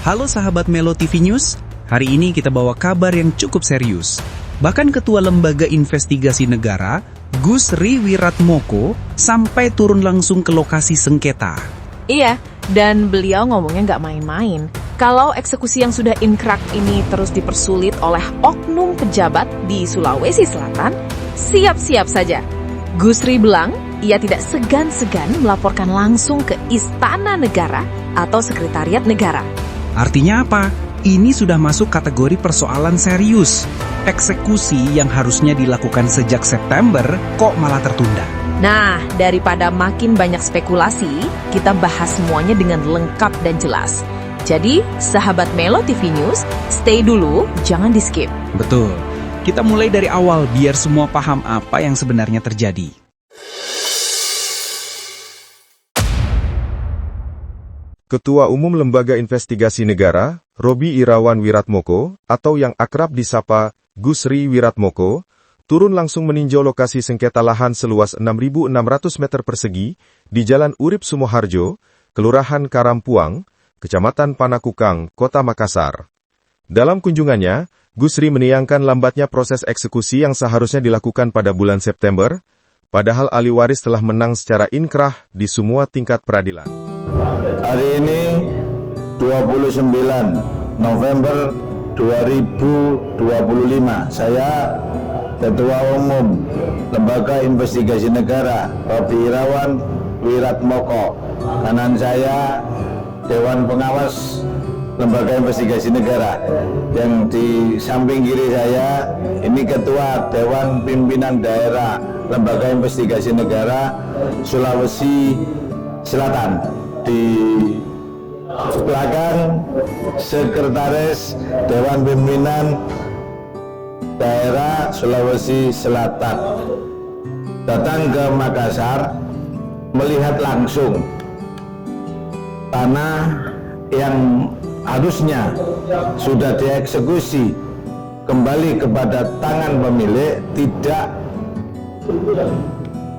Halo sahabat Melo TV News, hari ini kita bawa kabar yang cukup serius. Bahkan Ketua Lembaga Investigasi Negara, Gusri Wiratmoko, sampai turun langsung ke lokasi sengketa. Iya, dan beliau ngomongnya nggak main-main. Kalau eksekusi yang sudah inkrah ini terus dipersulit oleh oknum pejabat di Sulawesi Selatan, siap-siap saja. Gusri bilang, ia tidak segan-segan melaporkan langsung ke Istana Negara atau Sekretariat Negara. Artinya apa? Ini sudah masuk kategori persoalan serius. Eksekusi yang harusnya dilakukan sejak September kok malah tertunda. Nah, daripada makin banyak spekulasi, kita bahas semuanya dengan lengkap dan jelas. Jadi, sahabat Melo TV News, stay dulu, jangan di-skip. Betul. Kita mulai dari awal biar semua paham apa yang sebenarnya terjadi. Ketua Umum Lembaga Investigasi Negara, Roby Irawan Wiratmoko, atau yang akrab disapa Gusri Wiratmoko, turun langsung meninjau lokasi sengketa lahan seluas 6.600 meter persegi di Jalan Urip Sumoharjo, Kelurahan Karampuang, Kecamatan Panakukang, Kota Makassar. Dalam kunjungannya, Gusri menayangkan lambatnya proses eksekusi yang seharusnya dilakukan pada bulan September, padahal ahli waris telah menang secara inkrah di semua tingkat peradilan. Hari ini 29 November 2025, saya Ketua Umum Lembaga Investigasi Negara, Roby Irawan Wiratmoko. Kanan saya Dewan Pengawas Lembaga Investigasi Negara. Yang di samping kiri saya ini Ketua Dewan Pimpinan Daerah Lembaga Investigasi Negara Sulawesi Selatan. Di belakang Sekretaris Dewan Pimpinan Daerah Sulawesi Selatan datang ke Makassar melihat langsung tanah yang harusnya sudah dieksekusi kembali kepada tangan pemilik tidak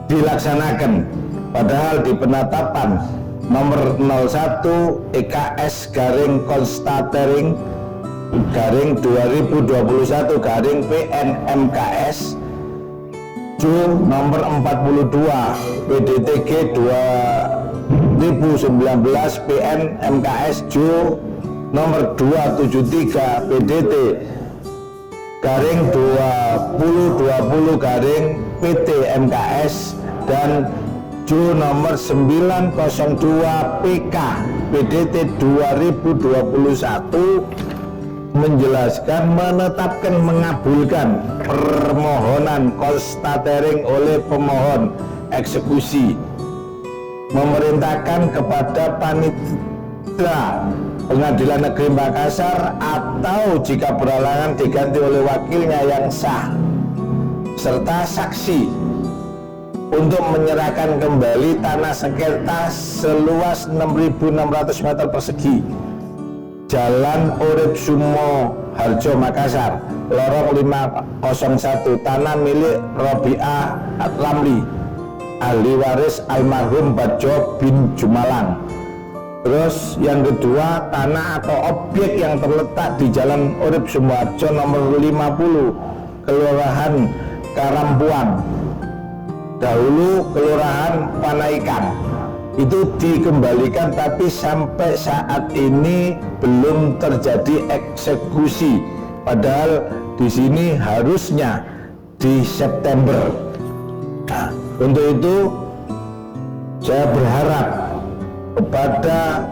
dilaksanakan, padahal di penetapan nomor 01 EKS garing Konstatering garing 2021 garing PNMKS Ju nomor 42 PDTG 2019 PNMKS Ju nomor 273 PDT garing 2020 garing PT MKS dan Ju nomor 902 PK PDT 2021 menjelaskan menetapkan mengabulkan permohonan konstatering oleh pemohon eksekusi, memerintahkan kepada Panitera Pengadilan Negeri Makassar atau jika berhalangan diganti oleh wakilnya yang sah serta saksi untuk menyerahkan kembali tanah sengketa seluas 6.600 meter persegi Jalan Urip Sumoharjo Makassar, lorong 501, tanah milik Robiah Atlamli, ahli waris almarhum Badjo bin Jumalang. Terus yang kedua, tanah atau objek yang terletak di Jalan Urip Sumoharjo nomor 50, Kelurahan Karampuang, dahulu Kelurahan Panaikan, itu dikembalikan, tapi sampai saat ini belum terjadi eksekusi, padahal di sini harusnya di September. Nah, untuk itu saya berharap kepada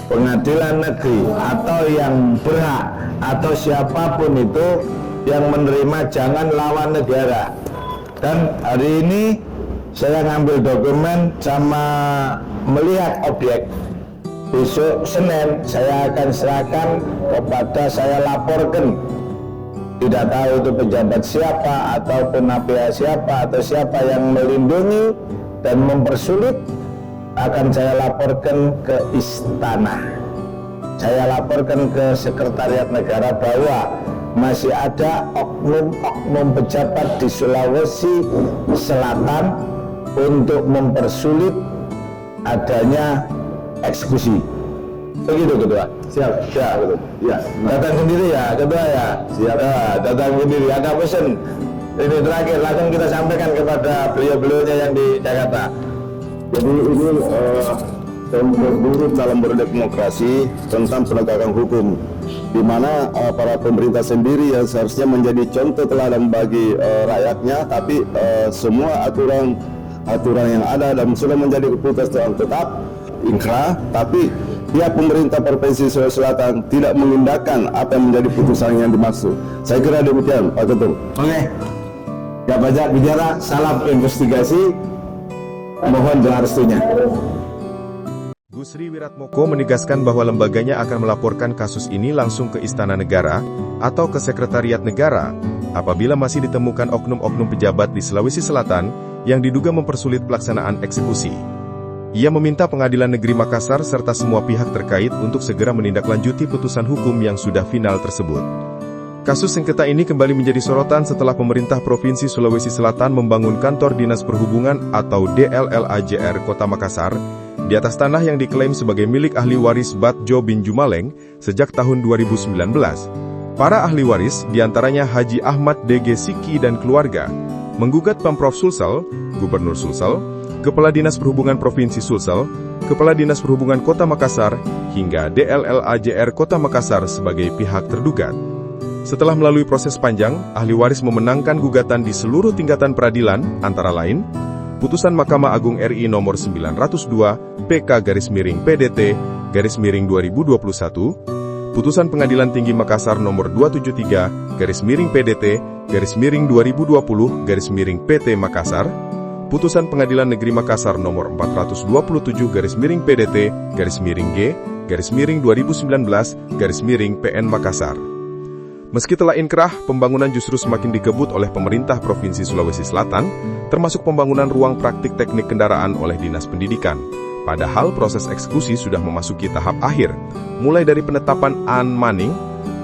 pengadilan negeri atau yang berhak atau siapapun itu yang menerima, jangan lawan negara. Dan hari ini saya ngambil dokumen sama melihat objek. Besok Senin saya akan serahkan kepada, saya laporkan, tidak tahu itu pejabat siapa ataupun pihak siapa atau siapa yang melindungi dan mempersulit, akan saya laporkan ke istana. Saya laporkan ke Sekretariat Negara bahwa masih ada oknum-oknum pejabat di Sulawesi Selatan untuk mempersulit adanya eksekusi. Begitu Ketua. Siap. Ya, betul. Ya. Datang sendiri ya, Ketua ya. Siap. Ya, datang sendiri. Ada pesan. Ini terakhir langsung kita sampaikan kepada beliau-beliaunya yang di Jakarta. Jadi ini contoh buruk dalam berdemokrasi tentang penegakan hukum, di mana para pemerintah sendiri yang seharusnya menjadi contoh teladan bagi rakyatnya, tapi semua aturan yang ada dan sudah menjadi keputusan tetap inkrah, tapi pihak pemerintah Provinsi Sulawesi Selatan tidak mengindahkan apa yang menjadi putusan yang dimaksud. Saya kira demikian, Pak Ketum. Oke. Gak banyak bicara, salam investigasi. Mohon doa restunya. Gusri Wiratmoko menegaskan bahwa lembaganya akan melaporkan kasus ini langsung ke Istana Negara atau ke Sekretariat Negara apabila masih ditemukan oknum-oknum pejabat di Sulawesi Selatan yang diduga mempersulit pelaksanaan eksekusi. Ia meminta Pengadilan Negeri Makassar serta semua pihak terkait untuk segera menindaklanjuti putusan hukum yang sudah final tersebut. Kasus sengketa ini kembali menjadi sorotan setelah pemerintah Provinsi Sulawesi Selatan membangun kantor Dinas Perhubungan atau DLLAJR Kota Makassar di atas tanah yang diklaim sebagai milik ahli waris Batjo bin Jumaleng sejak tahun 2019. Para ahli waris, diantaranya Haji Ahmad DG Siki dan keluarga, menggugat Pemprov Sulsel, Gubernur Sulsel, Kepala Dinas Perhubungan Provinsi Sulsel, Kepala Dinas Perhubungan Kota Makassar, hingga DLLAJR Kota Makassar sebagai pihak tergugat. Setelah melalui proses panjang, ahli waris memenangkan gugatan di seluruh tingkatan peradilan, antara lain, Putusan Mahkamah Agung RI nomor 902, PK-PDT-2021, Putusan Pengadilan Tinggi Makassar nomor 273-PDT-2020-PT Makassar, Putusan Pengadilan Negeri Makassar nomor 427-PDT-G-PN-2019-PN Makassar. Meski telah inkrah, pembangunan justru semakin dikebut oleh pemerintah Provinsi Sulawesi Selatan, termasuk pembangunan ruang praktik teknik kendaraan oleh Dinas Pendidikan. Padahal proses eksekusi sudah memasuki tahap akhir, mulai dari penetapan an-maning,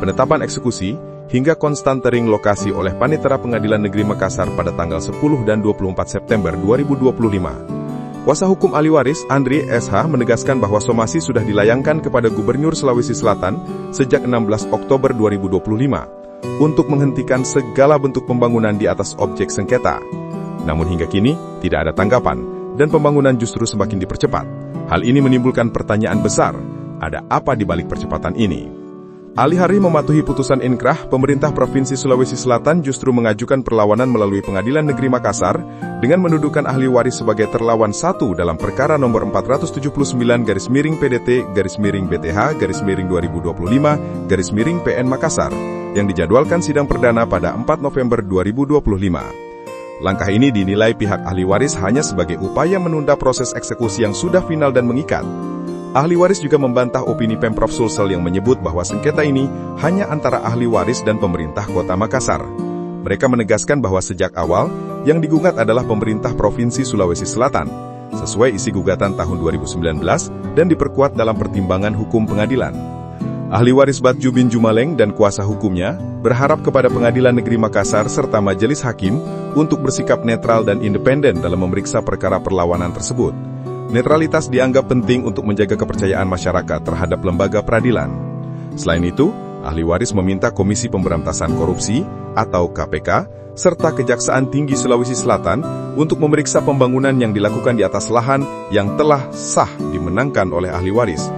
penetapan eksekusi, hingga konstantering lokasi oleh Panitera Pengadilan Negeri Makassar pada tanggal 10 dan 24 September 2025. Kuasa hukum ahli waris, Andri SH, menegaskan bahwa somasi sudah dilayangkan kepada Gubernur Sulawesi Selatan sejak 16 Oktober 2025 untuk menghentikan segala bentuk pembangunan di atas objek sengketa. Namun hingga kini, tidak ada tanggapan, dan pembangunan justru semakin dipercepat. Hal ini menimbulkan pertanyaan besar, ada apa di balik percepatan ini? Alih-alih mematuhi putusan inkrah, pemerintah Provinsi Sulawesi Selatan justru mengajukan perlawanan melalui Pengadilan Negeri Makassar dengan mendudukan ahli waris sebagai terlawan satu dalam perkara nomor 479-BTH-BTH-2025-PN Makassar yang dijadwalkan sidang perdana pada 4 November 2025. Langkah ini dinilai pihak ahli waris hanya sebagai upaya menunda proses eksekusi yang sudah final dan mengikat. Ahli waris juga membantah opini Pemprov Sulsel yang menyebut bahwa sengketa ini hanya antara ahli waris dan pemerintah Kota Makassar. Mereka menegaskan bahwa sejak awal, yang digugat adalah pemerintah Provinsi Sulawesi Selatan, sesuai isi gugatan tahun 2019 dan diperkuat dalam pertimbangan hukum pengadilan. Ahli waris Batjo bin Jumaleng dan kuasa hukumnya berharap kepada Pengadilan Negeri Makassar serta Majelis Hakim untuk bersikap netral dan independen dalam memeriksa perkara perlawanan tersebut. Netralitas dianggap penting untuk menjaga kepercayaan masyarakat terhadap lembaga peradilan. Selain itu, ahli waris meminta Komisi Pemberantasan Korupsi atau KPK serta Kejaksaan Tinggi Sulawesi Selatan untuk memeriksa pembangunan yang dilakukan di atas lahan yang telah sah dimenangkan oleh ahli waris.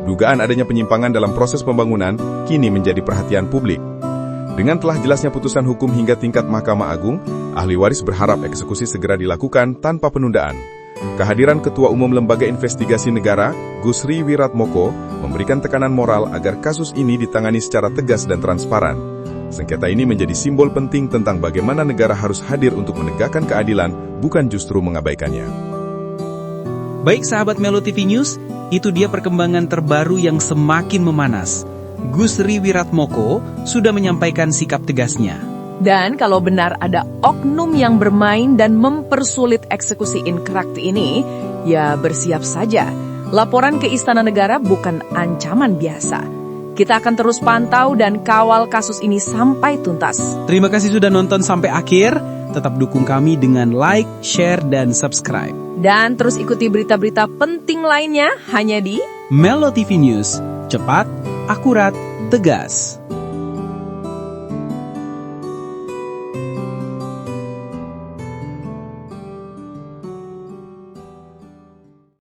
Dugaan adanya penyimpangan dalam proses pembangunan kini menjadi perhatian publik. Dengan telah jelasnya putusan hukum hingga tingkat Mahkamah Agung, ahli waris berharap eksekusi segera dilakukan tanpa penundaan. Kehadiran Ketua Umum Lembaga Investigasi Negara, Gusri Wiratmoko, memberikan tekanan moral agar kasus ini ditangani secara tegas dan transparan. Sengketa ini menjadi simbol penting tentang bagaimana negara harus hadir untuk menegakkan keadilan, bukan justru mengabaikannya. Baik sahabat Melo TV News, itu dia perkembangan terbaru yang semakin memanas. Gusri Wiratmoko sudah menyampaikan sikap tegasnya. Dan kalau benar ada oknum yang bermain dan mempersulit eksekusi inkrah ini, ya bersiap saja. Laporan ke Istana Negara bukan ancaman biasa. Kita akan terus pantau dan kawal kasus ini sampai tuntas. Terima kasih sudah nonton sampai akhir. Tetap dukung kami dengan like, share, dan subscribe. Dan terus ikuti berita-berita penting lainnya hanya di Melo TV News, cepat, akurat, tegas.